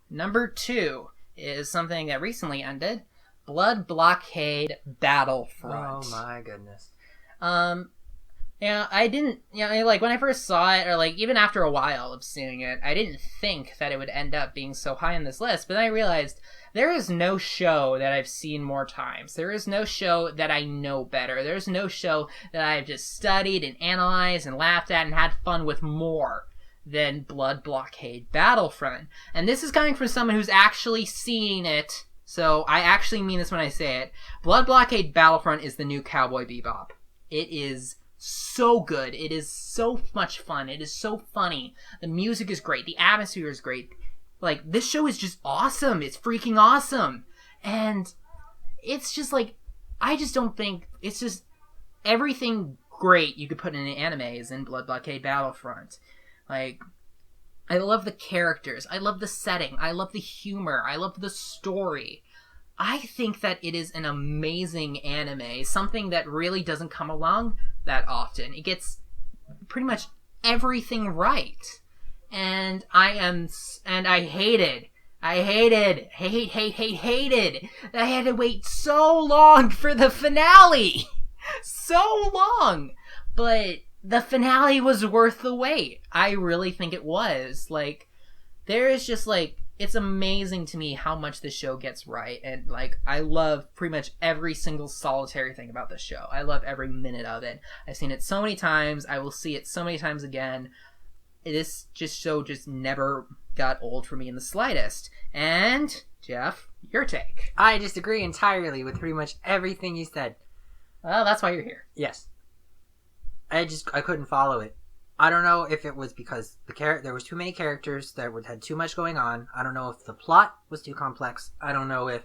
Number 2 is something that recently ended. Blood Blockade Battlefront. Oh my goodness. I didn't, like, when I first saw it, or, like, even after a while of seeing it, I didn't think that it would end up being so high on this list, but then I realized there is no show that I've seen more times. There is no show that I know better. There's no show that I've just studied and analyzed and laughed at and had fun with more than Blood Blockade Battlefront. And this is coming from someone who's actually seen it, so I actually mean this when I say it. Blood Blockade Battlefront is the new Cowboy Bebop. It is so good. It is so much fun. It is so funny. The music is great. The atmosphere is great. Like, this show is just awesome. It's freaking awesome. And it's just like, I just don't think, it's just everything great you could put in an anime is in Blood Blockade Battlefront. Like, I love the characters. I love the setting. I love the humor. I love the story. I think that it is an amazing anime, something that really doesn't come along that often. It gets pretty much everything right. And I hated that I had to wait so long for the finale. So long. But the finale was worth the wait. I really think it was. Like, there is just, like, it's amazing to me how much the show gets right. And, like, I love pretty much every single solitary thing about the show. I love every minute of it. I've seen it so many times. I will see it so many times again. This show just never got old for me in the slightest. And, Jeff, your take. I disagree entirely with pretty much everything you said. Well, that's why you're here. Yes. I couldn't follow it. I don't know if it was because there was too many characters that had too much going on. I don't know if the plot was too complex. I don't know if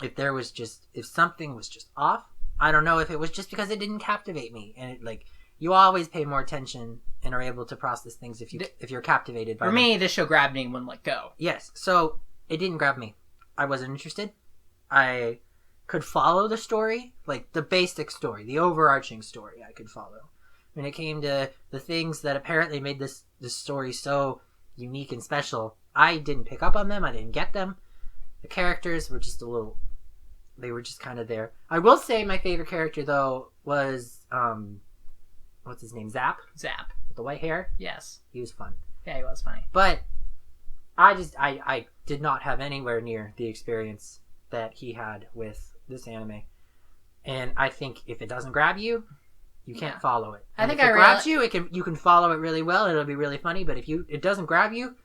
if something was just off. I don't know if it was just because it didn't captivate me. And it, like, you always pay more attention and are able to process things if you're captivated by them. For me, this show grabbed me and wouldn't let go. Yes. So it didn't grab me. I wasn't interested. I could follow the story, like the basic story, the overarching story I could follow. When it came to the things that apparently made this story so unique and special, I didn't pick up on them. I didn't get them. The characters were just they were just kind of there. I will say my favorite character, though, was, what's his name? Zap? Zap. With the white hair? Yes. He was fun. Yeah, he was funny. But I did not have anywhere near the experience that he had with this anime. And I think if it doesn't grab you, you can't follow it. And if it grabs you, you can follow it really well. It'll be really funny. But if it doesn't grab you,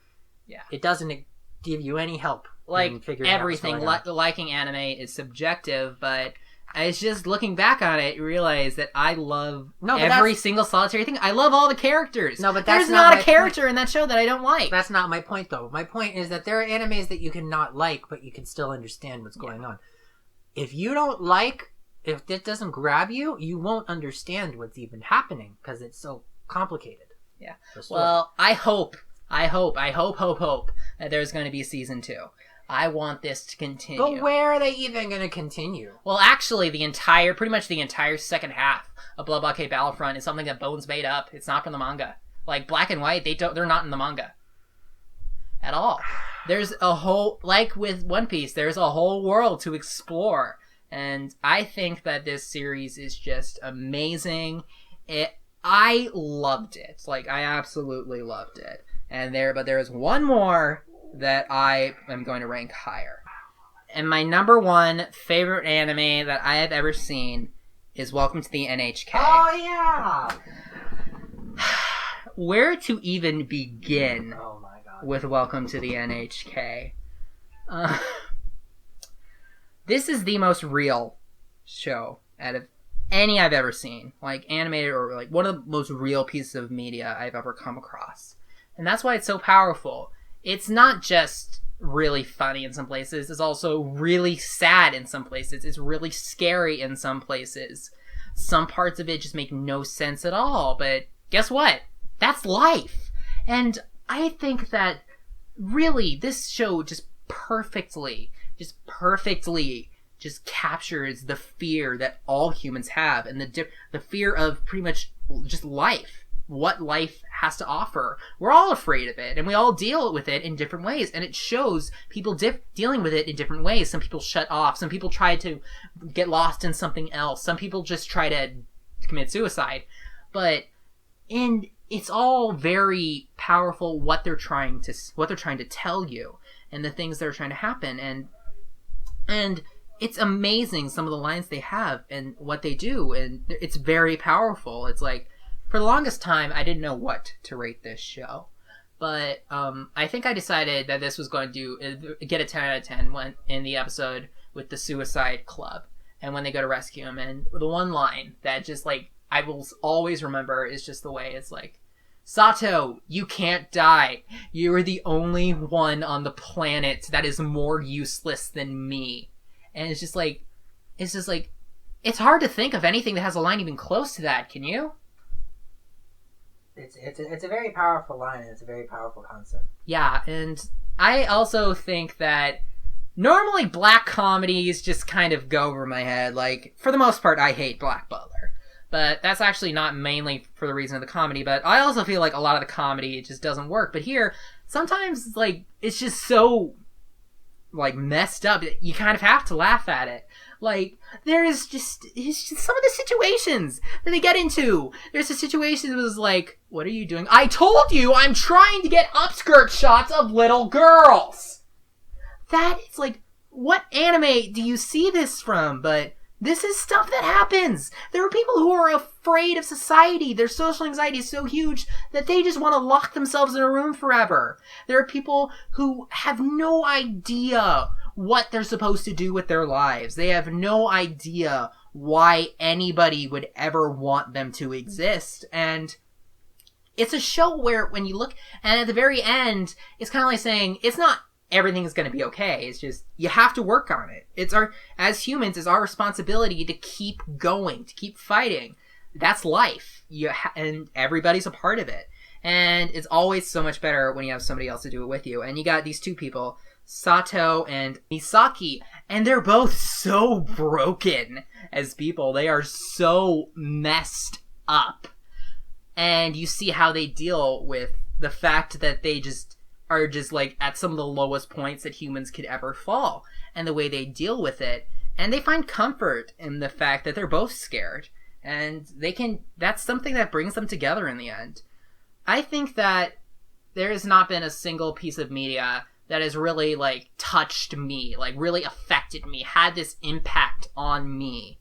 it doesn't give you any help. Like everything, liking anime is subjective. But it's just looking back on it, you realize that I love every single solitary thing. I love all the characters. No, but there's not a character in that show that I don't like. That's not my point, though. My point is that there are animes that you cannot like, but you can still understand what's going on. If you don't like. If it doesn't grab you, you won't understand what's even happening because it's so complicated. Yeah. Well, I hope that there's going to be season 2. I want this to continue. But where are they even going to continue? Well, actually, pretty much the entire second half of Blood Blockade Battlefront is something that Bones made up. It's not from the manga. Like Black and White, they're not in the manga at all. There's a whole, like with One Piece, there's a whole world to explore. And I think that this series is just amazing. I loved it. Like, I absolutely loved it. But there is one more that I am going to rank higher. And my number 1 favorite anime that I have ever seen is Welcome to the N.H.K. Oh, yeah! Where to even begin my God. with Welcome to the N.H.K.? This is the most real show out of any I've ever seen. Like, animated or, like, one of the most real pieces of media I've ever come across. And that's why it's so powerful. It's not just really funny in some places. It's also really sad in some places. It's really scary in some places. Some parts of it just make no sense at all. But guess what? That's life. And I think that, really, this show just perfectly captures the fear that all humans have and the fear of pretty much just life. What life has to offer. We're all afraid of it, and we all deal with it in different ways, and it shows people dealing with it in different ways. Some people shut off, some people try to get lost in something else, some people just try to commit suicide. But it's all very powerful what they're trying to tell you, and the things that are trying to happen, and it's amazing some of the lines they have and what they do, and it's very powerful. It's like, for the longest time, I didn't know what to rate this show. But I think I decided that this was going to get a 10 out of 10 when in the episode with the Suicide Club, and when they go to rescue him. And the one line that just, like, I will always remember is just the way it's like, Sato, you can't die. You are the only one on the planet that is more useless than me. And it's just like, it's hard to think of anything that has a line even close to that. Can you? It's a very powerful line, and it's a very powerful concept. Yeah, and I also think that normally black comedies just kind of go over my head. Like, for the most part, I hate Black Butler. But that's actually not mainly for the reason of the comedy, but I also feel like a lot of the comedy, it just doesn't work. But here, sometimes, like, it's just so, like, messed up that you kind of have to laugh at it. Like, it's just some of the situations that they get into. There's a situation that was like, what are you doing? I told you I'm trying to get upskirt shots of little girls. That is like, what anime do you see this from? But this is stuff that happens. There are people who are afraid of society. Their social anxiety is so huge that they just want to lock themselves in a room forever. There are people who have no idea what they're supposed to do with their lives. They have no idea why anybody would ever want them to exist. And it's a show where when you look, and at the very end, it's kind of like saying, it's not everything is going to be okay. It's just, you have to work on it. As humans, it's our responsibility to keep going, to keep fighting. That's life. And everybody's a part of it. And it's always so much better when you have somebody else to do it with you. And you got these two people, Sato and Misaki, and they're both so broken as people. They are so messed up. And you see how they deal with the fact that they just are just like at some of the lowest points that humans could ever fall, and the way they deal with it. And they find comfort in the fact that they're both scared, and that's something that brings them together in the end. I think that there has not been a single piece of media that has really, like, touched me, like, really affected me, had this impact on me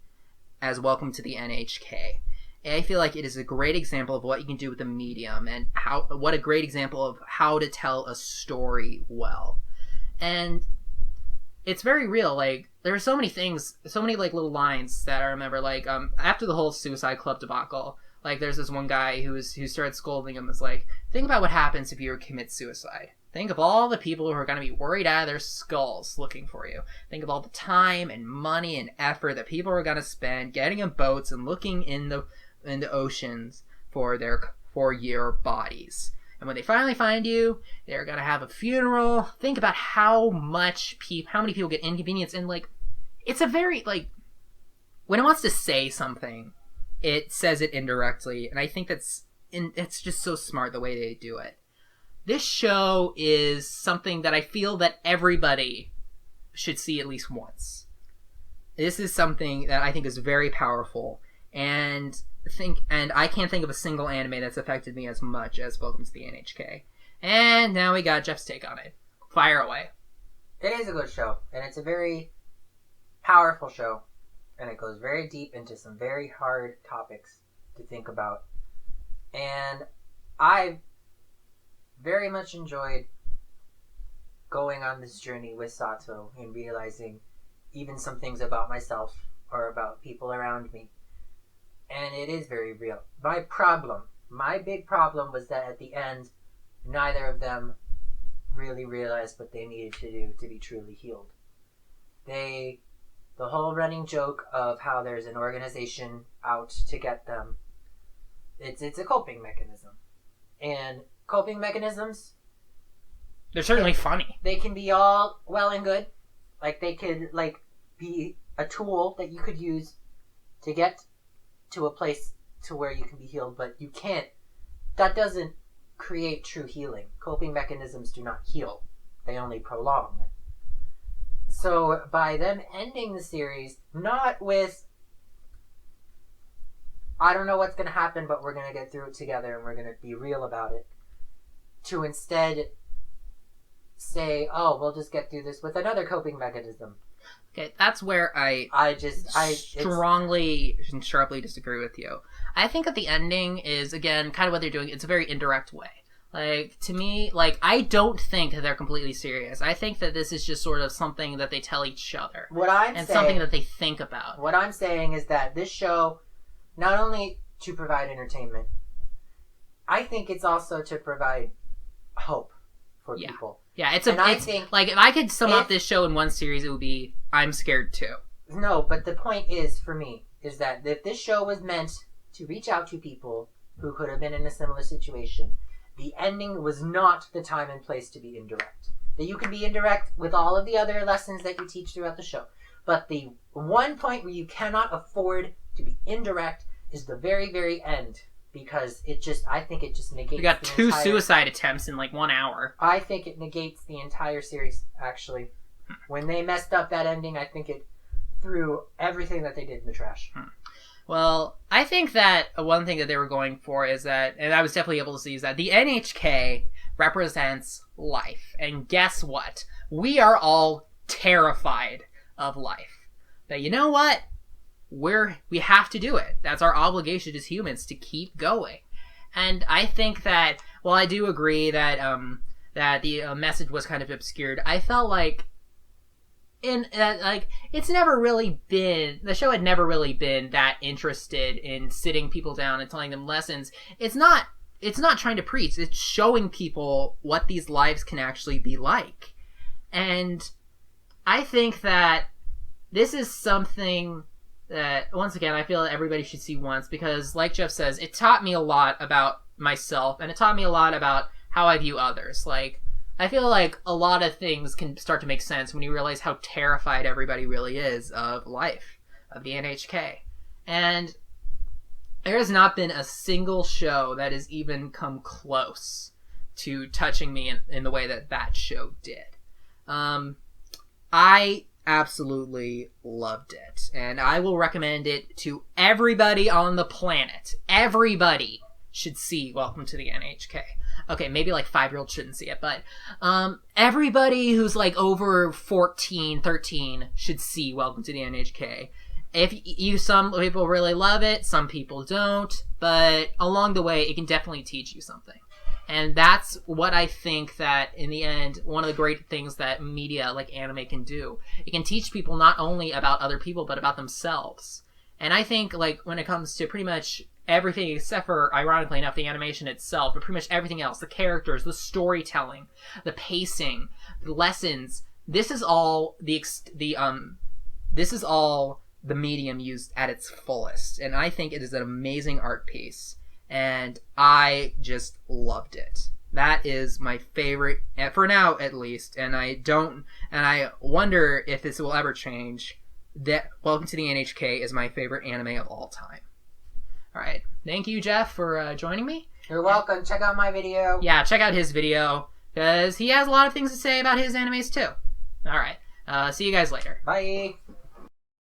as Welcome to the N.H.K. And I feel like it is a great example of what you can do with a medium, and what a great example of how to tell a story well. And it's very real. Like, there are so many things, so many, like, little lines that I remember. Like, after the whole Suicide Club debacle, like, there's this one guy who started scolding him. Was like, think about what happens if you were to commit suicide. Think of all the people who are going to be worried out of their skulls looking for you. Think of all the time and money and effort that people are going to spend getting in boats and looking in the oceans for your bodies. And when they finally find you, they're going to have a funeral. Think about how many people get inconvenienced. And, like, it's a very, like, when it wants to say something, it says it indirectly. And I think it's just so smart the way they do it. This show is something that I feel that everybody should see at least once. This is something that I think is very powerful, and I can't think of a single anime that's affected me as much as Welcome to the N.H.K. And now we got Jeff's take on it. Fire away. It is a good show, and it's a very powerful show, and it goes very deep into some very hard topics to think about. And I've very much enjoyed going on this journey with Sato and realizing even some things about myself or about people around me. And it is very real. My big problem was that at the end, neither of them really realized what they needed to do to be truly healed. The whole running joke of how there's an organization out to get them, it's a coping mechanism. And coping mechanisms, they're certainly funny. They can be all well and good. Like, they could, like, be a tool that you could use to get to a place to where you can be healed, but you can't. That doesn't create true healing. Coping mechanisms do not heal. They only prolong. So by them ending the series, not with, I don't know what's going to happen, but we're going to get through it together and we're going to be real about it, to instead say, oh, we'll just get through this with another coping mechanism. Okay, that's where I strongly and sharply disagree with you. I think that the ending is, again, kind of what they're doing. It's a very indirect way. Like, to me, like, I don't think that they're completely serious. I think that this is just sort of something that they tell each other. Something that they think about. What I'm saying is that this show, not only to provide entertainment, I think it's also to provide hope for people. Yeah, I think, like, if I could sum up this show in one series, it would be, I'm scared too. No, but the point is, for me, is that if this show was meant to reach out to people who could have been in a similar situation, the ending was not the time and place to be indirect. That you can be indirect with all of the other lessons that you teach throughout the show. But the one point where you cannot afford to be indirect is the very, very end. Because I think it just negates We got two suicide attempts in like 1 hour. I think it negates the entire series, actually. When they messed up that ending, I think it threw everything that they did in the trash. Well, I think that one thing that they were going for is that, and I was definitely able to see, is that the N.H.K. represents life. And guess what? We are all terrified of life. But you know what? We have to do it. That's our obligation as humans, to keep going. And I think that, while I do agree that that the message was kind of obscured, I felt like it's never really been, the show had never really been that interested in sitting people down and telling them lessons. It's not trying to preach. It's showing people what these lives can actually be like. And I think that this is something that, once again, I feel that everybody should see once, because, like Jeff says, it taught me a lot about myself, and it taught me a lot about how I view others. Like, I feel like a lot of things can start to make sense when you realize how terrified everybody really is of life, of the N.H.K. And there has not been a single show that has even come close to touching me in the way that show did. I absolutely loved it, and I will recommend it to everybody on the planet. Everybody should see Welcome to the N.H.K. Okay, maybe like 5-year-olds shouldn't see it, but everybody who's like over 14, 13 should see Welcome to the N.H.K. Some people really love it, some people don't, but along the way, it can definitely teach you something. And that's what I think that, in the end, one of the great things that media like anime can do. It can teach people not only about other people, but about themselves. And I think, like, when it comes to pretty much everything, except for, ironically enough, the animation itself, but pretty much everything else, the characters, the storytelling, the pacing, the lessons, this is all this is all the medium used at its fullest. And I think it is an amazing art piece. And I just loved it. That is my favorite, for now at least, and I wonder if this will ever change, that Welcome to the N.H.K. is my favorite anime of all time. Alright, thank you, Jeff, for joining me. You're welcome. Check out my video. Yeah, check out his video, because he has a lot of things to say about his animes too. Alright, see you guys later. Bye.